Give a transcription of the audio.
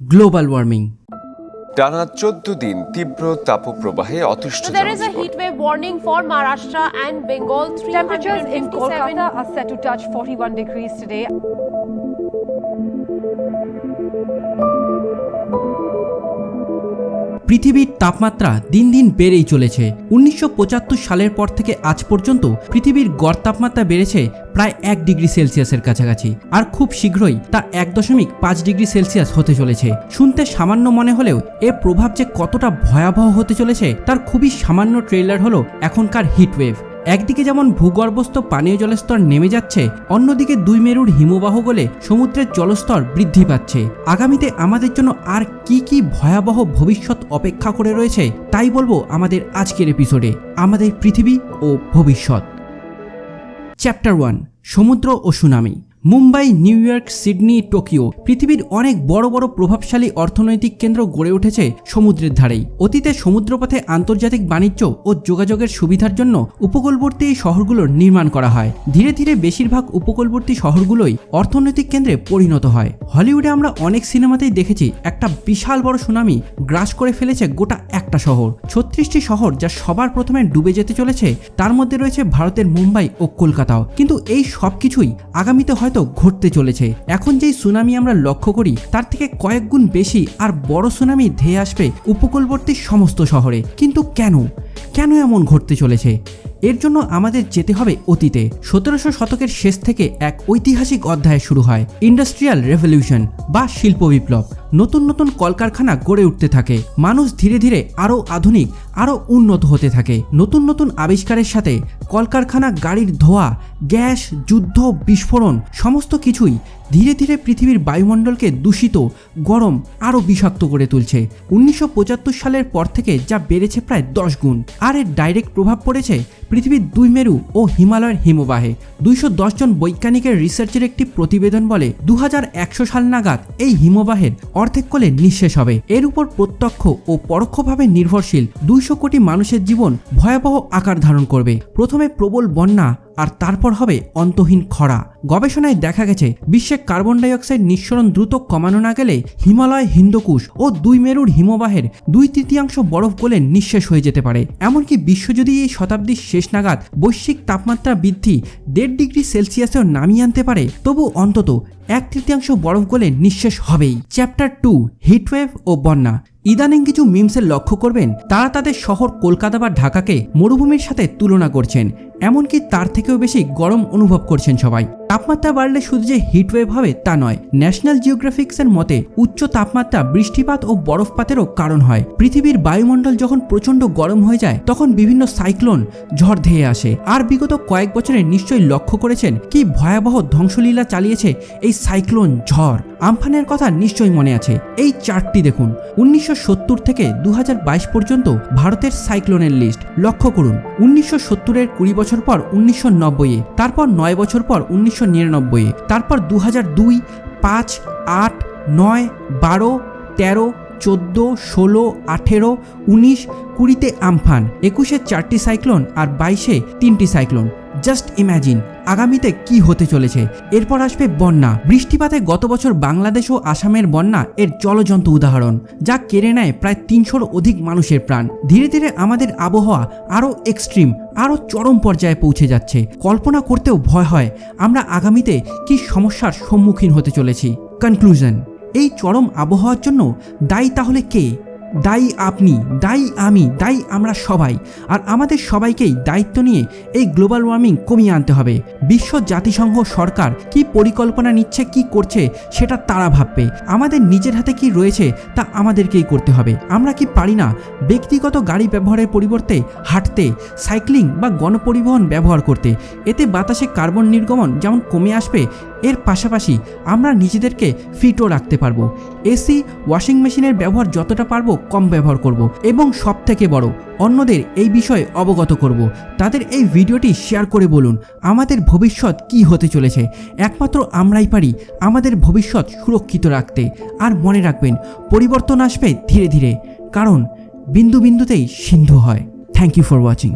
Global warming. টানা 14 দিন তীব্র তাপপ্রবাহে অতিষ্ঠ So there is a heat wave warning for Maharashtra and Bengal. Temperatures in Kolkata are set to touch 41 degrees today. পৃথিবীর তাপমাত্রা দিন দিন বেড়েই চলেছে। 1975 সালের পর থেকে আজ পর্যন্ত পৃথিবীর গড় তাপমাত্রা বেড়েছে প্রায় 1 ডিগ্রি সেলসিয়াসের কাছাকাছি, আর খুব শীঘ্রই তা 1.5 ডিগ্রি সেলসিয়াস হতে চলেছে। শুনতে সামান্য মনে হলেও এর প্রভাব যে কতটা ভয়াবহ হতে চলেছে তার খুবই সামান্য ট্রেইলার হলো এখনকার হিটওয়েভ। একদিকে যেমন ভূগর্ভস্থ পানীয় জলের স্তর নেমে যাচ্ছে, অন্যদিকে দুই মেরুর হিমবাহ গলে সমুদ্রের জলস্তর বৃদ্ধি পাচ্ছে। আগামীতে আমাদের জন্য আর কি কি ভয়াবহ ভবিষ্যৎ অপেক্ষা করে রয়েছে তাই বলবো আমাদের আজকের এপিসোডে, আমাদের পৃথিবী ও ভবিষ্যৎ। চ্যাপ্টার 1, সমুদ্র ও সুনামি। Mumbai, New York, Sydney, Tokyo পৃথিবীর অনেক বড় বড় প্রভাবশালী অর্থনৈতিক কেন্দ্র গড়ে উঠেছে সমুদ্রের ধারেই। অতীতে সমুদ্রপথে আন্তর্জাতিক বাণিজ্য ও যোগাযোগের সুবিধার জন্য উপকূলবর্তী এই শহরগুলোর নির্মাণ করা হয়। ধীরে ধীরে বেশিরভাগ উপকূলবর্তী শহরগুলোই অর্থনৈতিক কেন্দ্রে পরিণত হয়। হলিউডে আমরা অনেক সিনেমাতেই দেখেছি একটা বিশাল বড় সুনামি গ্রাস করে ফেলেছে গোটা একটা শহর। 36টি শহর যা সবার প্রথমে ডুবে যেতে চলেছে, তার মধ্যে রয়েছে ভারতের মুম্বাই ও কলকাতাও। কিন্তু এই সব কিছুই আগামীতে হয়তো ঘটতে চলেছে। এখন যেই সুনামি আমরা লক্ষ্য করি তার থেকে কয়েক গুণ বেশি আর বড় সুনামি ধেয়ে আসবে উপকূলবর্তী সমস্ত শহরে। কিন্তু কেন এমন ঘটতে চলেছে? এর জন্য আমাদের যেতে হবে অতীতে। 1700 শতকের শেষ থেকে এক ঐতিহাসিক অধ্যায় শুরু হয়, ইন্ডাস্ট্রিয়াল রেভলিউশন বা শিল্প বিপ্লব। নতুন নতুন কলকারখানা গড়ে উঠতে থাকে, মানুষ ধীরে ধীরে আরও আধুনিক, আরও উন্নত হতে থাকে। নতুন নতুন আবিষ্কারের সাথে কলকারখানা, গাড়ির ধোঁয়া, গ্যাস, যুদ্ধ, বিস্ফোরণ সমস্ত কিছুই ধীরে ধীরে পৃথিবীর বায়ুমণ্ডলকে দূষিত, গরম, আরও বিষাক্ত করে তুলছে। 1975 সালের পর থেকে যা বেড়েছে প্রায় 10 গুণ। আর এর ডাইরেক্ট প্রভাব পড়েছে পৃথিবীর দুই মেরু ও হিমালয়ের হিমবাহে। 210 জন বৈজ্ঞানিকের রিসার্চের একটি প্রতিবেদন বলে 2100 সাল নাগাদ এই হিমবাহের অর্ধেক কলে নিঃশেষ হবে। এর উপর প্রত্যক্ষ ও পরোক্ষভাবে নির্ভরশীল 200 কোটি মানুষের জীবন ভয়াবহ আকার ধারণ করবে। প্রথমে প্রবল বন্যা, আর তারপর হবে অন্তহীন খরা। গবেষণায় দেখা গেছে বিশ্বে কার্বন ডাই অক্সাইড নিঃসরণ দ্রুত কমানো না গেলে হিমালয়, হিন্দুকুশ ও দুই মেরুর হিমবাহের 2/3 বরফ গলে নিঃশেষ হয়ে যেতে পারে। এমনকি বিশ্ব যদি এই শতাব্দীর শেষ নাগাদ বৈশ্বিক তাপমাত্রা বৃদ্ধি 1.5 ডিগ্রি সেলসিয়াসেও নামিয়ে আনতে পারে, তবু অন্তত 1/3 বরফ গলে নিঃশেষ হবেই। চ্যাপ্টার 2, হিটওয়েভ ও বন্যা। ইদানিং কিছু মিমসের লক্ষ্য করবেন, তারা তাদের শহর কলকাতা বা ঢাকাকে মরুভূমির সাথে তুলনা করছেন, এমনকি তার থেকেও বেশি গরম অনুভব করছেন সবাই। তাপমাত্রা বাড়লে শুধু যে হিটওয়েভ হবে তা নয়, ন্যাশনাল জিওগ্রাফিক্সের মতে উচ্চ তাপমাত্রা বৃষ্টিপাত ও বরফপাতেরও কারণ হয়। পৃথিবীর বায়ুমণ্ডল যখন প্রচণ্ড গরম হয়ে যায় তখন বিভিন্ন সাইক্লোন, ঝড় ধেয়ে আসে। আর বিগত কয়েক বছরে নিশ্চয়ই লক্ষ্য করেছেন কি ভয়াবহ ধ্বংসলীলা চালিয়েছে এই সাইক্লোন, ঝড়। আমফানের কথা নিশ্চয়ই মনে আছে। এই চার্টটি দেখুন, 1970 থেকে 2022 পর্যন্ত ভারতের সাইক্লোনের লিস্ট লক্ষ্য করুন। 1970-এর 20 বছর পর 1990-এ, তারপর 9 বছর পর 1999-এ, তারপর 2002, 5, 8, 9, 12, 13, 14, 16, 18, 19, 20-তে আমফান, 21-এ 4টি সাইক্লোন আর 22-এ 3টি সাইক্লোন। জাস্ট ইম্যাজিন আগামীতে কি হতে চলেছে। এরপর আসবে বন্যা। বৃষ্টিপাতে গত বছর বাংলাদেশ ও আসামের বন্যা এর জলজন্ত উদাহরণ, যা কেড়ে নেয় প্রায় 300-র অধিক মানুষের প্রাণ। ধীরে ধীরে আমাদের আবহাওয়া আরও এক্সট্রিম, আরও চরম পর্যায়ে পৌঁছে যাচ্ছে। কল্পনা করতেও ভয় হয় আমরা আগামীতে কি সমস্যার সম্মুখীন হতে চলেছি। কনক্লুশন, এই চরম আবহাওয়ার জন্য দায়ী তাহলে কে? দায়ী আপনি, দায়ী আমি, দায়ী আমরা সবাই। আর আমাদের সবাইকেই দায়িত্ব নিয়ে এই গ্লোবাল ওয়ার্মিং কমিয়ে আনতে হবে। বিশ্ব জাতিসংঘ, সরকার কি পরিকল্পনা নিচ্ছে, কি করছে সেটা তারা ভাববে। আমাদের নিজের হাতে কি রয়েছে তা আমাদেরকেই করতে হবে। আমরা কি পারি না ব্যক্তিগত গাড়ি ব্যবহারের পরিবর্তে হাঁটতে, সাইক্লিং বা গণপরিবহন ব্যবহার করতে? এতে বাতাসে কার্বন নির্গমন যেমন কমে আসবে, এর পাশাপাশি আমরা নিজেদেরকে ফিটও রাখতে পারবো। এসি, ওয়াশিং মেশিনের ব্যবহার যতটা পারবো কম ব্যবহার করব এবং সবথেকে বড়, অন্যদের এই বিষয়ে অবগত করব। তাদের এই ভিডিওটি শেয়ার করে বলুন আমাদের ভবিষ্যৎ কি হতে চলেছে। একমাত্র আমরাই পারি আমাদের ভবিষ্যৎ সুরক্ষিত রাখতে। আর মনে রাখবেন, পরিবর্তন আসবে ধীরে ধীরে, কারণ বিন্দু বিন্দুতেই সিন্ধু হয়। Thank you for watching.